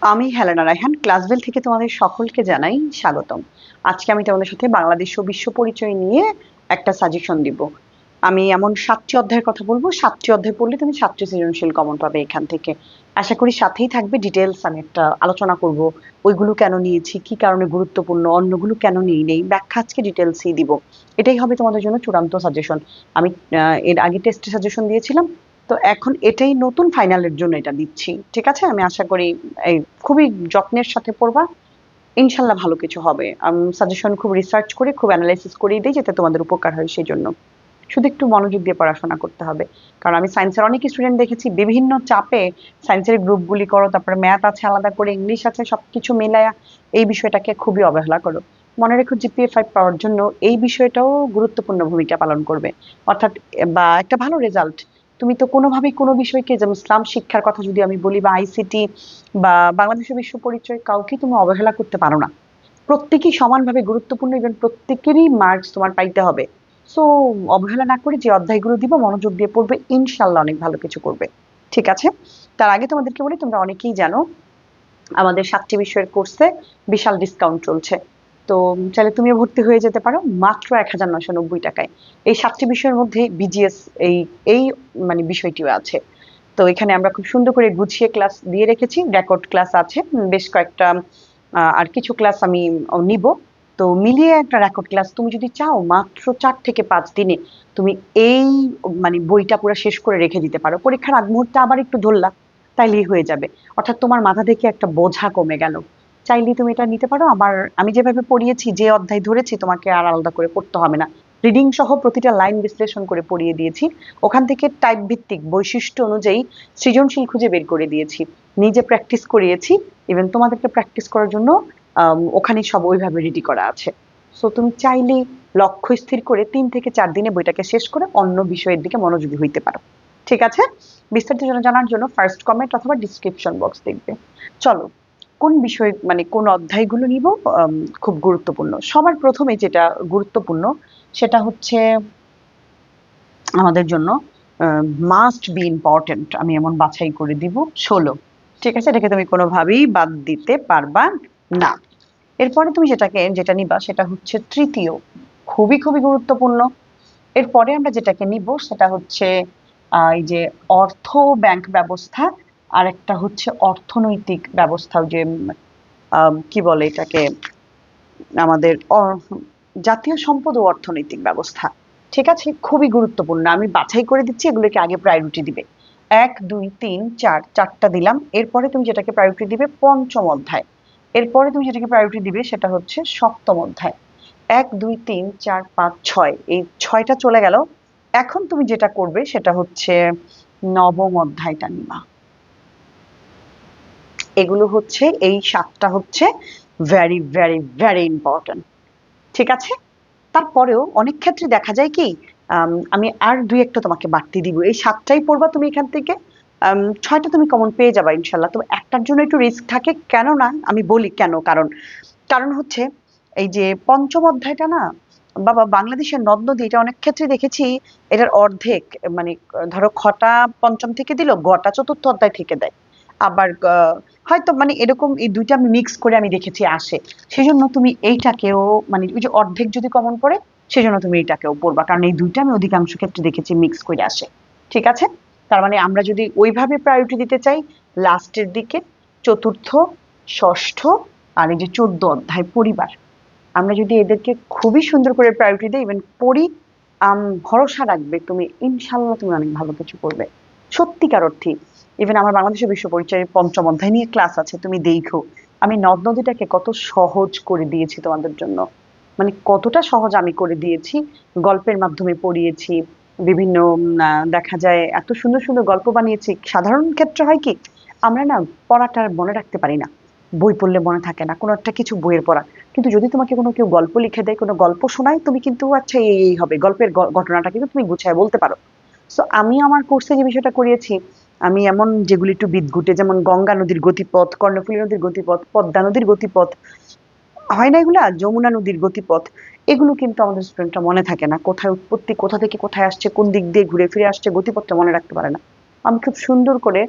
আমি হেলেনা রায়হান ক্লাসবেল থেকে তোমাদের সকলকে জানাই স্বাগতম। আজকে আমি তোমাদের সাথে বাংলাদেশ ও বিশ্ব পরিচয় নিয়ে একটা সাজেশন দিব। আমি এমন 7টি অধ্যায়ের কথা বলবো, 7টি অধ্যায় পড়লে তুমি 7টি সৃজনশীল কমন পাবে এখান থেকে। আশা করি সাথেই থাকবে, ডিটেলস আমি একটা আলোচনা করব। ওইগুলো কেন নিয়েছি, কি কারণে গুরুত্বপূর্ণ, অন্যগুলো কেন নিই নেই, ব্যাখ্যা আজকে ডিটেলসই দিব। এটাই হবে তোমাদের জন্য চূড়ান্ত সাজেশন। আমি এর আগে টেস্টে সাজেশন দিয়েছিলাম, তো এখন এটাই নতুন ফাইনালের জন্য এটা দিচ্ছি। ঠিক আছে, আমি আশা করি এই খুবই যত্নের সাথে পড়বা, ইনশাল্লাহ ভালো কিছু হবে। সাজেশন খুব রিসার্চ করে খুব অ্যানালাইসিস করেই দিই, যাতে তোমাদের উপকার হয় সেই জন্য। শুধু একটু মনোযোগ দিয়ে পড়াশোনা করতে হবে। কারণ আমি সায়েন্সের অনেক স্টুডেন্ট দেখেছি বিভিন্ন চাপে সায়েন্সের গ্রুপগুলি করো, তারপরে ম্যাথ আছে আলাদা করে, ইংলিশ আছে, সবকিছু মিলায়া এই বিষয়টাকে খুবই অবহেলা করো। মনে রেখো, জিপিএ 5 পাওয়ার জন্য এই বিষয়টাও গুরুত্বপূর্ণ ভূমিকা পালন করবে। অর্থাৎ বা একটা ভালো রেজাল্ট, তুমি তো কোনোভাবেই কোনো বিষয়কে, যেমন ইসলাম শিক্ষার কথা যদি আমি বলি, বা আইসিটি বা বাংলাদেশের বিশ্ব পরিচয়, কাউকে তুমি অবহেলা করতে পারো না। প্রত্যেকেই সমানভাবে গুরুত্বপূর্ণ, এবং প্রত্যেকেরই মার্কস তোমার পাইতে হবে। সো অবহেলা না করে যে অধ্যায়গুলো দিব মনোযোগ দিয়ে পড়বে, ইনশাল্লাহ অনেক ভালো কিছু করবে। ঠিক আছে, তার আগে তোমাদেরকে বলি, তোমরা অনেকেই জানো আমাদের 7টি বিষয়ের কোর্সে বিশাল ডিসকাউন্ট চলছে। তো চাইলে তুমিও ভর্তি হয়ে যেতে পারো মাত্র 1990 টাকায়। এই 7টি বিষয়ের মধ্যে বিজিএস এই এই মানে বিষয়টিও আছে। তো এখানে আমরা খুব সুন্দর করে গুছিয়ে ক্লাস দিয়ে রেখেছি, রেকর্ড ক্লাস আছে বেশ কয়েকটা, আর কিছু ক্লাস আমি নিব। তো মিলিয়ে একটা রেকর্ড ক্লাস, তুমি যদি চাও মাত্র 4 থেকে 5 দিনে তুমি এই বইটা পুরো শেষ করে রেখে দিতে পারো, পরীক্ষার আগ মুহূর্তে আবার একটু ধরলা, তাইলেই হয়ে যাবে। অর্থাৎ তোমার মাথা থেকে একটা বোঝা কমে গেল। চাইলেই তুমি এটা নিতে পারো। আমি যেভাবে পড়িয়েছি, যে অধ্যায় ধরেছি, তোমাকে আর আলাদা করে পড়তে হবে না। রিডিং সহ প্রতিটা লাইন বিশ্লেষণ করে পড়িয়ে দিয়েছি। ওখান থেকে টাইপ ভিত্তিক বৈশিষ্ট্য অনুযায়ী সৃজনশীল খুঁজে বের করে দিয়েছি। নিজে প্র্যাকটিস করিয়েছি, ইভেন তোমাদেরকে প্র্যাকটিস করার জন্য ওখানে সব ওইভাবে রেডি করা আছে। সো তুমি চাইলে লক্ষ্য স্থির করে 3 থেকে 4 দিনে বইটাকে শেষ করে অন্য বিষয়ের দিকে মনোযোগী হইতে পারো। ঠিক আছে, বিস্তারিত জানার জন্য ফার্স্ট কমেন্ট অথবা ডিসক্রিপশন বক্স দেখবে। চলো, কোন বিষয় কোন অধ্যায়গুলো নিব, খুব গুরুত্বপূর্ণ। সবার প্রথমে যেটা গুরুত্বপূর্ণ সেটা হচ্ছে আমাদের জন্য মাস্ট বি ইম্পর্টেন্ট, আমি এমন বাছাই করে দিব 16। ঠিক আছে, এটাকে তুমি কোনোভাবেই বাদ দিতে পারবা না। এরপরে তুমি যেটা নিবা সেটা হচ্ছে তৃতীয়, খুবই খুবই গুরুত্বপূর্ণ। এরপরে আমরা যেটাকে নিব সেটা হচ্ছে এই যে অর্থ ব্যাংক ব্যবস্থা, আর একটা হচ্ছে অর্থনৈতিক ব্যবস্থা, ওই যে কি বলে এটাকে, আমাদের জাতীয় সম্পদ ও অর্থনৈতিক ব্যবস্থা। ঠিক আছে, খুবই গুরুত্বপূর্ণ। আমি বাছাই করে দিচ্ছি এগুলোকে আগে প্রায়োরিটি দিবে। 1 2 3 4, চারটা দিলাম। এরপরে তুমি যেটাকে প্রায়োরিটি দিবে পঞ্চম অধ্যায়। এরপরে তুমি যেটাকে প্রায়োরিটি দিবে সেটা হচ্ছে সপ্তম অধ্যায়। 1 2 3 4 5 6, এই 6টা চলে গেল। এখন তুমি যেটা করবে সেটা হচ্ছে নবম অধ্যায়টা নিবা। এগুলো হচ্ছে, এই 7টা হচ্ছে ভেরি ভেরি ভেরি ইম্পর্টেন্ট। ঠিক আছে, তারপরেও অনেক ক্ষেত্রে দেখা যায় কি, আমি আর 2 একটা তোমাকে বাড়তি দিব। এই 7টাই পড়বা তুমি এখান থেকে। 6টা তুমি কমন পেয়ে যাবা ইনশাল্লাহ। তবে একটার জন্য একটু রিস্ক থাকে, কেন না আমি বলি কেন। কারণ কারণ হচ্ছে এই যে পঞ্চম অধ্যায়টা না, বাবা, বাংলাদেশের নদ নদী, এটা অনেক ক্ষেত্রে দেখেছি এটার অর্ধেক, মানে ধরো খটা পঞ্চম থেকে দিল, গটা চতুর্থ অধ্যায় থেকে দেয়। আবার হয়তো এরকম এই দুইটা আমি মিক্স করে আমি দেখেছি আসে। সেজন্য তুমি এইটাকেও, ওই যে অর্ধেক যদি কমন পড়ে, সেজন্য তুমি এইটাকেও পড়বা, কারণ এই দুইটা আমি অধিকাংশ ক্ষেত্রে দেখেছি মিক্স করে আসে। ঠিক আছে, তার মানে আমরা যদি ওইভাবে প্রায়োরিটি দিতে চাই, লাস্টের দিকে চতুর্থ, ষষ্ঠ, আর এই যে 14 অধ্যায় পরিবার, আমরা যদি এদেরকে খুবই সুন্দর করে প্রায়োরিটি দিই, ইভেন পড়ি, ভরসা রাখবে তুমি, ইনশাল্লাহ তুমি অনেক ভালো কিছু করবে, সত্যিকার অর্থে। ইভেন আমার বাংলাদেশের বিশ্ব পরিচয়ের পঞ্চম অধ্যায় নিয়ে ক্লাস আছে, তুমি দেখো আমি নদ নদীটাকে কত সহজ করে দিয়েছি তোমাদের জন্য। কতটা সহজ আমি করে দিয়েছি, গল্পের মাধ্যমে পড়িয়েছি। বিভিন্ন দেখা যায় এত সুন্দর সুন্দর গল্প বানিয়েছি। সাধারণ ক্ষেত্রে হয় কি, আমরা না পড়াটা আর মনে রাখতে পারি না, বই পড়লে মনে থাকে না কোনো একটা কিছু বইয়ের পড়া। কিন্তু যদি তোমাকে কোনো কেউ গল্প লিখে দেয়, কোনো গল্প শোনায়, তুমি কিন্তু আচ্ছা এই এই হবে, গল্পের ঘটনাটা কিন্তু তুমি গুছায় বলতে পারো। সো আমি আমার কোর্সে যে বিষয়টা করিয়েছি, আমি এমন যেগুলি একটু বিদঘুটে, যেমন গঙ্গা নদীর গতিপথ, কর্ণফুলী নদীর গতিপথ, পদ্মা নদীর গতিপথ, হয় না এগুলা, যমুনা নদীর গতিপথ, এগুলো কিন্তু আমাদের স্টুডেন্টরা মনে থাকে না, কোথায় উৎপত্তি, কোথা থেকে কোথায় আসছে, কোন দিক দিয়ে ঘুরে ফিরে আসছে, গতিপথটা মনে রাখতে পারে না। আমি খুব সুন্দর করে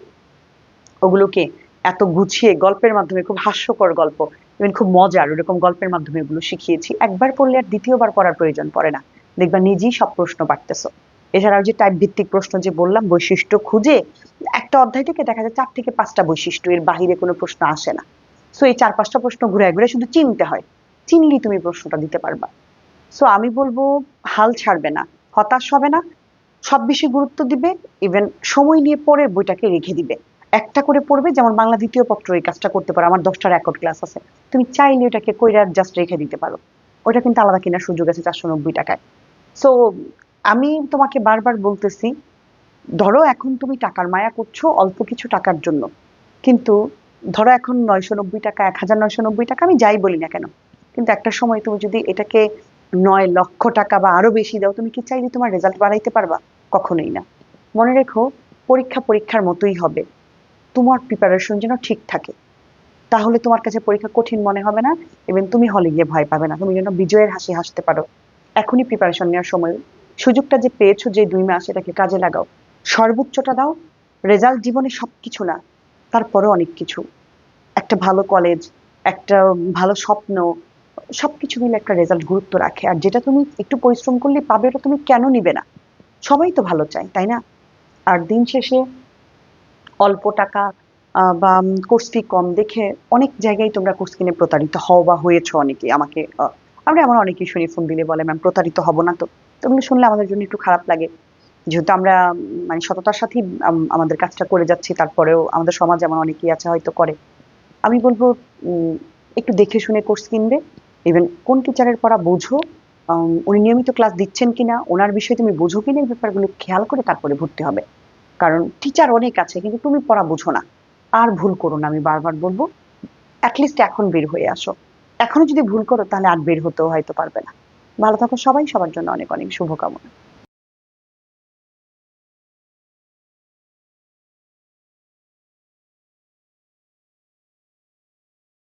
ওগুলোকে এত গুছিয়ে গল্পের মাধ্যমে, খুব হাস্যকর গল্প, ইভেন খুব মজার ওরকম গল্পের মাধ্যমে এগুলো শিখিয়েছি। একবার পড়লে আর দ্বিতীয়বার পড়ার প্রয়োজন পড়ে না, দেখবা নিজেই সব প্রশ্ন পারতেছো। এছাড়াও যে টাইপ ভিত্তিক প্রশ্ন যে বললাম, বৈশিষ্ট্য খুঁজে একটা অধ্যায় থেকে দেখা যায় 4 থেকে 5টা বৈশিষ্ট্য, এর বাহিরে কোনো প্রশ্ন আসে না। সো এই 4-5টা প্রশ্ন ঘুরে ঘুরে শুধু চিনতে হয়, চিনলেই তুমি প্রশ্নটা দিতে পারবা। সো আমি বলবো হাল ছাড়বে না, হতাশ হবে না, সব বিষয়ে গুরুত্ব দিবে, ইভেন সময় নিয়ে পরে বইটাকে রেখে দিবে। একটা করে পড়বে, যেমন বাংলা দ্বিতীয় পত্র এই কাজটা করতে পারো, আমার 10টা রেকর্ড ক্লাস আছে, তুমি চাইলে ওটাকে কইরা জাস্ট রেখে দিতে পারো। ওটা কিন্তু আলাদা কেনার সুযোগ আছে 490 টাকায়। সো আমি তোমাকে বারবার বলতেছি, ধরো এখন তুমি টাকার মায়া করছো অল্প কিছু টাকার জন্য, কিন্তু ধরো এখন 990 টাকা, 1990 টাকা, আমি যাই বলি না কেন, কিন্তু একটা সময় তুমি যদি এটাকে 9 লক্ষ টাকা বা আরো বেশি দাও, তুমি কি চাইলে তোমার রেজাল্ট বাড়াইতে পারবা? কখনোই না। মনে রেখো, পরীক্ষা পরীক্ষার মতোই হবে, তোমার প্রিপারেশন যেন ঠিক থাকে, তাহলে তোমার কাছে পরীক্ষা কঠিন মনে হবে না, এবং তুমি হলে গিয়ে ভয় পাবে না, তুমি যেন বিজয়ের হাসি হাসতে পারো। এখনই প্রিপারেশন নেওয়ার সময়, সুযোগটা যে পেয়েছো, যে 2 মাস, এটাকে কাজে লাগাও, সর্বোচ্চটা দাও। রেজাল্ট জীবনে সবকিছু না, তারপরেও অনেক কিছু। একটা ভালো কলেজ, একটা ভালো স্বপ্ন, সবকিছু মিলে একটা রেজাল্ট গুরুত্ব রাখে। আর যেটা তুমি একটু পরিশ্রম করলে পাবে, ওটা তুমি কেন নিবে না? সবাই তো ভালো চায়, তাই না? আর দিন শেষে অল্প টাকা বা কোর্স ফি কম দেখে অনেক জায়গায় তোমরা কোর্স কিনে প্রতারিত হও বা হয়েছো অনেকে। আমাকে আমরা এমন অনেকেই শুনি, ফোন দিলে বলে, ম্যাম প্রতারিত হব না তো? তো ওগুলো শুনলে আমাদের জন্য একটু খারাপ লাগে, যেহেতু আমরা মানে সততার সাথেই আমাদের কাজটা করে যাচ্ছি, তারপরেও আমাদের সমাজ এমন অনেকেই আছে হয়তো করে। আমি বলবো উম, একটু দেখে শুনে কোর্স কিনবে। ইভেন কোন টিচারের পড়া বোঝো, উনি নিয়মিত ক্লাস দিচ্ছেন কিনা, ওনার বিষয়ে তুমি বোঝো কিনা, এই ব্যাপারগুলো খেয়াল করে তারপরে ভর্তি হবে। কারণ টিচার অনেক আছে, কিন্তু তুমি পড়া বুঝো না। আর ভুল করো না, আমি বারবার বলবো, অ্যাটলিস্ট এখন বের হয়ে আসো। এখনো যদি ভুল করো, তাহলে আর বের হতেও হয়তো পারবে না। ভালো থাকো সবাই, সবার জন্য অনেক অনেক শুভকামনা।